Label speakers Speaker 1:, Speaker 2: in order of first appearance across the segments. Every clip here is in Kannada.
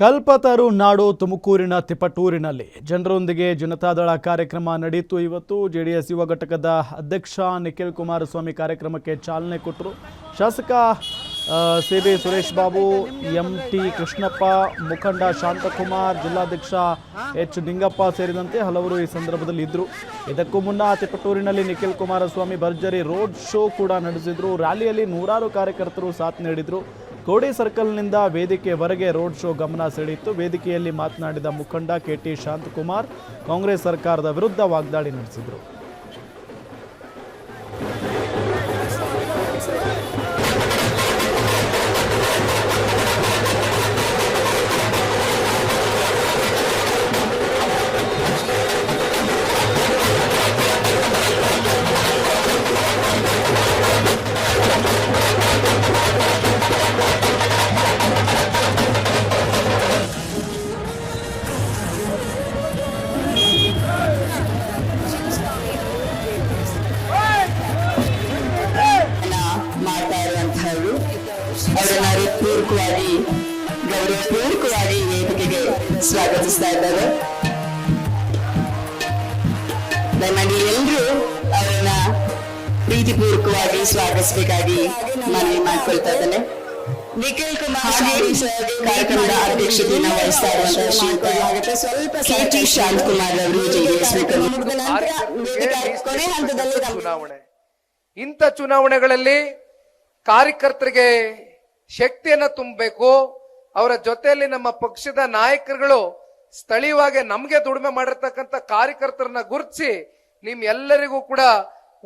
Speaker 1: ಕಲ್ಪತರು ನಾಡು ತುಮಕೂರಿನ ತಿಪಟೂರಿನಲ್ಲಿ ಜನರೊಂದಿಗೆ ಜನತಾದಳ ಕಾರ್ಯಕ್ರಮ ನಡೆಯಿತು। ಇವತ್ತು ಜೆಡಿಎಸ್ ಯುವ ಘಟಕದ ಅಧ್ಯಕ್ಷ ನಿಖಿಲ್ ಕುಮಾರಸ್ವಾಮಿ ಕಾರ್ಯಕ್ರಮಕ್ಕೆ ಚಾಲನೆ ಕೊಟ್ಟರು। ಶಾಸಕ ಸಿಬಿ ಸುರೇಶ್ ಬಾಬು, ಎಂಟಿ ಕೃಷ್ಣಪ್ಪ, ಮುಖಂಡ ಶಾಂತಕುಮಾರ್, ಜಿಲ್ಲಾಧ್ಯಕ್ಷ ಎಚ್ ನಿಂಗಪ್ಪ ಸೇರಿದಂತೆ ಹಲವರು ಈ ಸಂದರ್ಭದಲ್ಲಿ ಇದ್ದರು। ಇದಕ್ಕೂ ಮುನ್ನ ತಿಪಟೂರಿನಲ್ಲಿ ನಿಖಿಲ್ ಕುಮಾರಸ್ವಾಮಿ ಭರ್ಜರಿ ರೋಡ್ ಶೋ ಕೂಡ ನಡೆಸಿದ್ರು। ರ್ಯಾಲಿಯಲ್ಲಿ ನೂರಾರು ಕಾರ್ಯಕರ್ತರು ಸಾಥ್ ನೀಡಿದರು। ಕೋಡಿ ಸರ್ಕಲ್ನಿಂದ ವೇದಿಕೆವರೆಗೆ ರೋಡ್ ಶೋ ಗಮನ ಸೆಳೆಯಿತು। ವೇದಿಕೆಯಲ್ಲಿ ಮಾತನಾಡಿದ ಮುಖಂಡ ಕೆಟಿ ಶಾಂತಕುಮಾರ್ ಕಾಂಗ್ರೆಸ್ ಸರ್ಕಾರದ ವಿರುದ್ಧ ವಾಗ್ದಾಳಿ ನಡೆಸಿದರು।
Speaker 2: ಅವರನ್ನ ಹೃತ್ಪೂರ್ವಕವಾಗಿ ಗೌರವಪೂರ್ವಕವಾಗಿ ವೇದಿಕೆಗೆ ಸ್ವಾಗತಿಸ್ತಾ ಇದ್ದಾರೆ। ದಯಮಾಡಿ ಎಲ್ಲರೂ ಅವರನ್ನ ಪ್ರೀತಿಪೂರ್ವಕವಾಗಿ ಸ್ವಾಗತಿಸಬೇಕಾಗಿ ಮನವಿ ಮಾಡ್ಕೊಳ್ತಾ ಇದ್ದೇನೆ। ನಿಖಿಲ್ ಕುಮಾರ್ ಕಾರ್ಯಕ್ರಮದ ಅಧ್ಯಕ್ಷತೆಯನ್ನು ವಹಿಸ್ತಾ ಇರುವಂತಹ ಸ್ವಲ್ಪ ಕೆಟಿ ಶಾಂತಕುಮಾರ್ ಅವರು ಜೆಡಿಎಸ್ ಕೊನೆ ಹಂತದಲ್ಲಿ
Speaker 3: ಚುನಾವಣೆ, ಇಂಥ ಚುನಾವಣೆಗಳಲ್ಲಿ ಕಾರ್ಯಕರ್ತರಿಗೆ ಶಕ್ತಿಯನ್ನ ತುಂಬಬೇಕು। ಅವರ ಜೊತೆಯಲ್ಲಿ ನಮ್ಮ ಪಕ್ಷದ ನಾಯಕರುಗಳು ಸ್ಥಳೀಯವಾಗಿ ನಮಗೆ ದುಡಿಮೆ ಮಾಡಿರ್ತಕ್ಕಂಥ ಕಾರ್ಯಕರ್ತರನ್ನ ಗುರುತಿಸಿ ನಿಮ್ಮೆಲ್ಲರಿಗೂ ಕೂಡ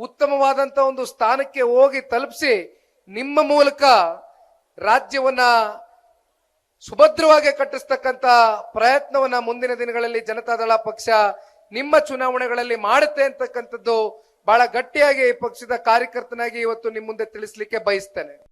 Speaker 3: ಉತ್ತಮವಾದಂತ ಒಂದು ಸ್ಥಾನಕ್ಕೆ ಹೋಗಿ ತಲುಪಿಸಿ ನಿಮ್ಮ ಮೂಲಕ ರಾಜ್ಯವನ್ನ ಸುಭದ್ರವಾಗಿ ಕಟ್ಟಿಸ್ತಕ್ಕಂಥ ಪ್ರಯತ್ನವನ್ನ ಮುಂದಿನ ದಿನಗಳಲ್ಲಿ ಜನತಾದಳ ಪಕ್ಷ ನಿಮ್ಮ ಚುನಾವಣೆಗಳಲ್ಲಿ ಮಾಡುತ್ತೆ ಅಂತಕ್ಕಂಥದ್ದು ಬಹಳ ಗಟ್ಟಿಯಾಗಿ ಪಕ್ಷದ ಕಾರ್ಯಕರ್ತನಾಗಿ ಇವತ್ತು ನಿಮ್ಮ ಮುಂದೆ ತಿಳಿಸ್ಲಿಕ್ಕೆ ಬಯಸ್ತೇನೆ।